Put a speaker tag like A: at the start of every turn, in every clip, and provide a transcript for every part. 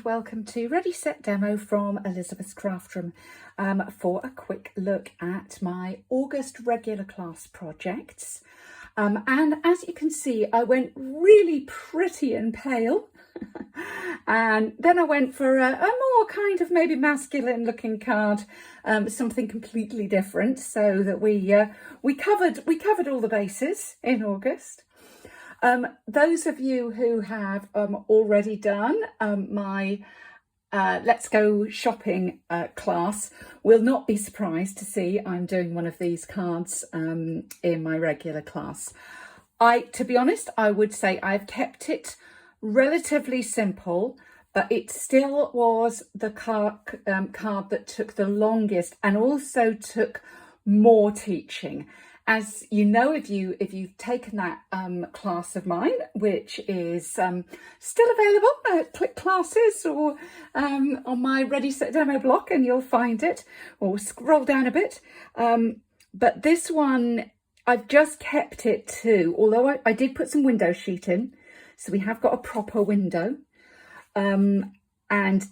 A: welcome to Ready Set Demo from Elizabeth's Craft Room for a quick look at my August regular class projects. And as you can see, I went really pretty and pale and then I went for a more kind of maybe masculine looking card, something completely different, so that we covered all the bases in August. Those of you who have already done my Let's Go Shopping class will not be surprised to see I'm doing one of these cards in my regular class. To be honest, I would say I've kept it relatively simple, but it still was the card that took the longest and also took more teaching. As you know, if you've taken that class of mine, which is still available at Click Classes or on my Ready Set Demo blog, and you'll find it, or scroll down a bit. But this one, I've just kept it to, although I did put some window sheet in, so we have got a proper window, and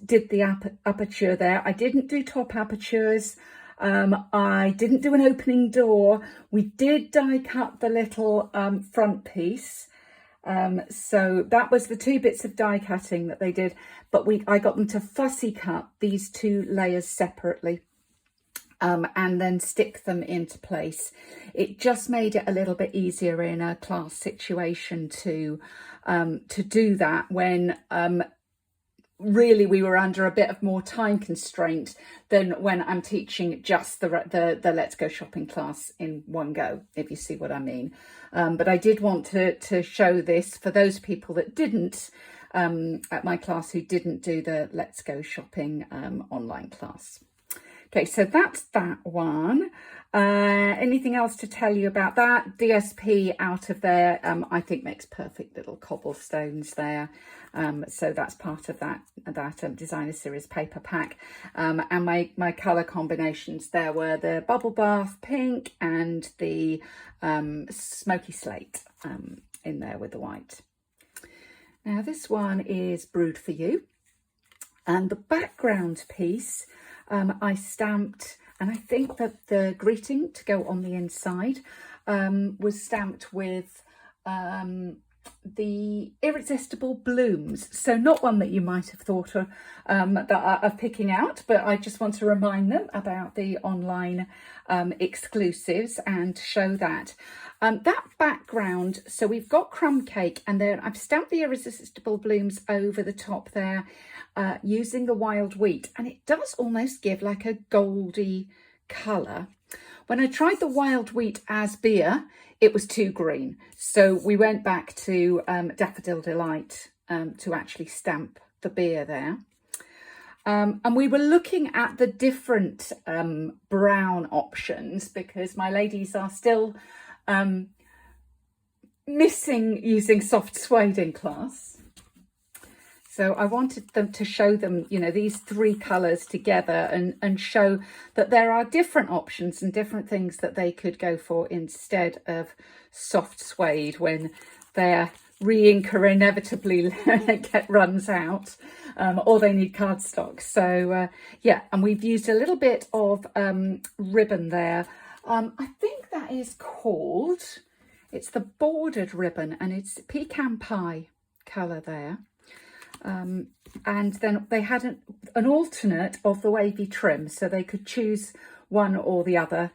A: did the aperture there. I didn't do top apertures. I didn't do an opening door. We did die cut the little front piece. So that was the two bits of die cutting that they did, but I got them to fussy cut these two layers separately and then stick them into place. It just made it a little bit easier in a class situation to do that when really we were under a bit of more time constraint than when I'm teaching just the Let's Go Shopping class in one go, if you see what I mean. But I did want to show this for those people that didn't, at my class, who didn't do the Let's Go Shopping online class. Okay, so that's that one. Anything else to tell you about that? DSP out of there, I think makes perfect little cobblestones there. So that's part of that designer series paper pack. And my colour combinations there were the bubble bath pink and the smoky slate in there with the white. Now this one is Brewed for You, and the background piece I stamped, and I think that the greeting to go on the inside was stamped with the Irresistible Blooms. So not one that you might have thought of picking out, but I just want to remind them about the online exclusives and show that. That background, so we've got crumb cake, and then I've stamped the Irresistible Blooms over the top there using the wild wheat, and it does almost give like a goldy colour. When I tried the wild wheat as beer, it was too green. So we went back to Daffodil Delight to actually stamp the beer there. And we were looking at the different brown options because my ladies are still missing using soft suede in class. So I wanted them to show them, you know, these three colours together and show that there are different options and different things that they could go for instead of soft suede when their re-inker inevitably runs out or they need cardstock. So yeah, and we've used a little bit of ribbon there. I think that is called, it's the bordered ribbon, and it's pecan pie colour there. And then they had an alternate of the wavy trim, so they could choose one or the other,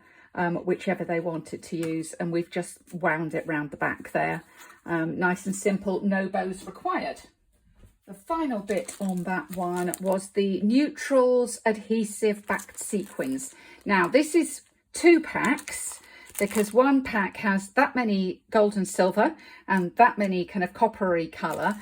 A: whichever they wanted to use, and we've just wound it round the back there. Nice and simple, no bows required. The final bit on that one was the Neutrals adhesive backed sequins. Now this is 2 packs, because one pack has that many gold and silver and that many kind of coppery colour.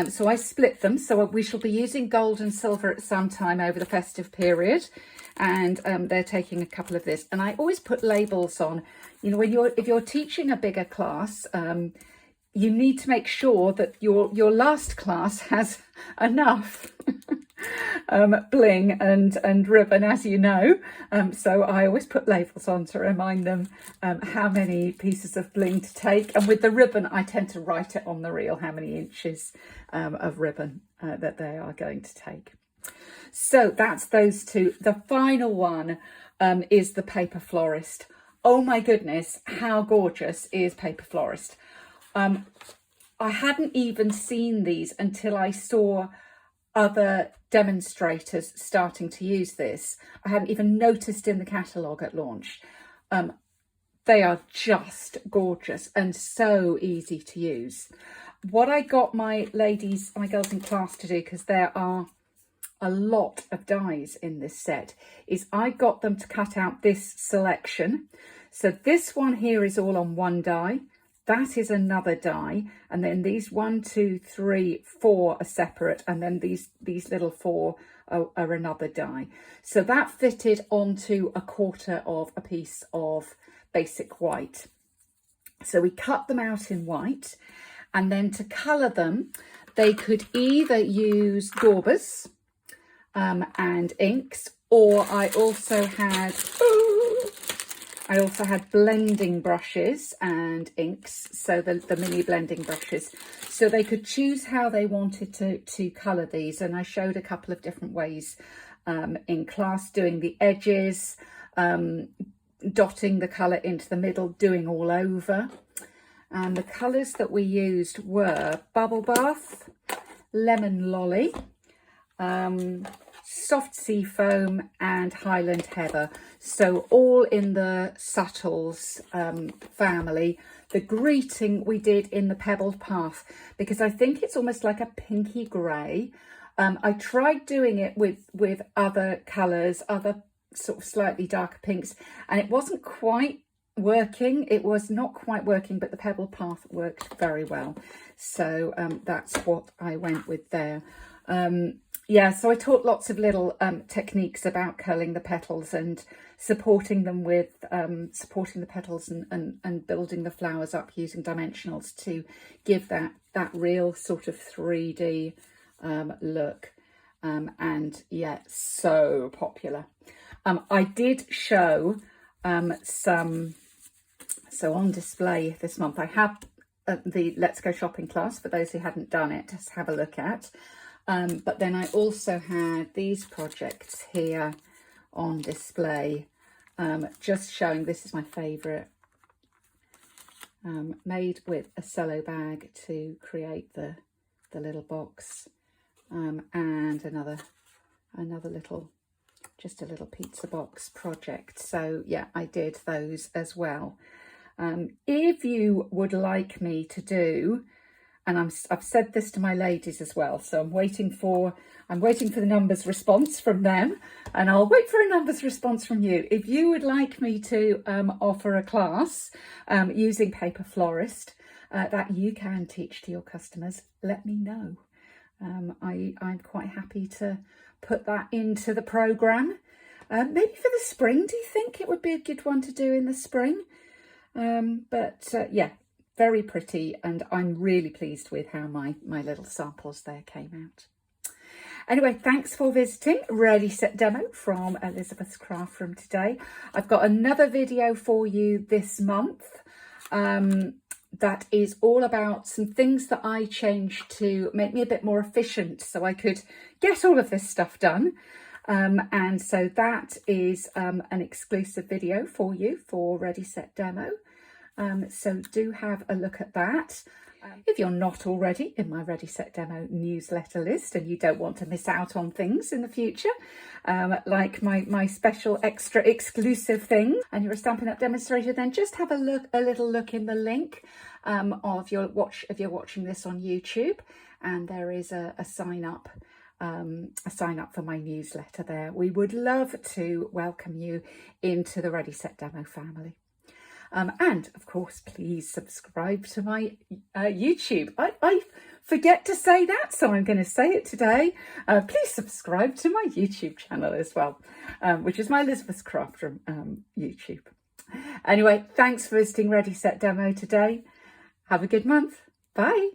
A: So I split them. So we shall be using gold and silver at some time over the festive period. And they're taking a couple of this. And I always put labels on, you know, if you're teaching a bigger class, you need to make sure that your last class has enough bling and ribbon, as you know. So I always put labels on to remind them how many pieces of bling to take. And with the ribbon, I tend to write it on the reel how many inches of ribbon that they are going to take. So that's those two. The final one is the Paper Florist. Oh my goodness, how gorgeous is Paper Florist? I hadn't even seen these until I saw other demonstrators starting to use this. I hadn't even noticed in the catalogue at launch. They are just gorgeous and so easy to use. What I got my girls in class to do, because there are a lot of dies in this set, is I got them to cut out this selection. So this one here is all on one die. That is another die, and then these 1, 2, 3, 4 are separate, and then these little 4 are another die. So that fitted onto 1/4 of a piece of basic white. So we cut them out in white, and then to colour them, they could either use daubers and inks, or I also had blending brushes and inks, so the mini blending brushes. So they could choose how they wanted to colour these, and I showed a couple of different ways in class, doing the edges, dotting the colour into the middle, doing all over. And the colours that we used were Bubble Bath, Lemon Lolly, Soft Sea Foam and Highland Heather. So all in the Subtles family. The greeting we did in the Pebbled Path, because I think it's almost like a pinky grey. I tried doing it with other colours, other sort of slightly darker pinks, and it wasn't quite working. It was not quite working, but the Pebbled Path worked very well. So that's what I went with there. Yeah, so I taught lots of little techniques about curling the petals and supporting them with supporting the petals and building the flowers up using dimensionals to give that real sort of 3D look. And yeah, so popular. I did show some, so on display this month I have the Let's Go Shopping class for those who hadn't done it, just have a look at. But then I also had these projects here on display, just showing, this is my favourite, made with a cello bag to create the little box, and another little, just a little pizza box project. So yeah, I did those as well. If you would like me to do, and I've said this to my ladies as well, so I'm waiting for the numbers response from them, and I'll wait for a numbers response from you. If you would like me to offer a class using Paper Florist that you can teach to your customers, let me know. I'm quite happy to put that into the programme. Maybe for the spring, do you think it would be a good one to do in the spring? Yeah. Very pretty, and I'm really pleased with how my little samples there came out. Anyway, thanks for visiting Ready Set Demo from Elizabeth's Craft Room today. I've got another video for you this month that is all about some things that I changed to make me a bit more efficient so I could get all of this stuff done. And so that is an exclusive video for you for Ready Set Demo. So do have a look at that. If you're not already in my Ready Set Demo newsletter list and you don't want to miss out on things in the future, like my special extra exclusive thing, and you're a Stampin' Up! Demonstrator, then just have a little look in the link if you're watching this on YouTube, and there is a sign up for my newsletter there. We would love to welcome you into the Ready Set Demo family. And of course, please subscribe to my YouTube. I forget to say that, so I'm going to say it today. Please subscribe to my YouTube channel as well, which is my Elizabeth's Craft Room YouTube. Anyway, thanks for visiting Ready Set Demo today. Have a good month. Bye.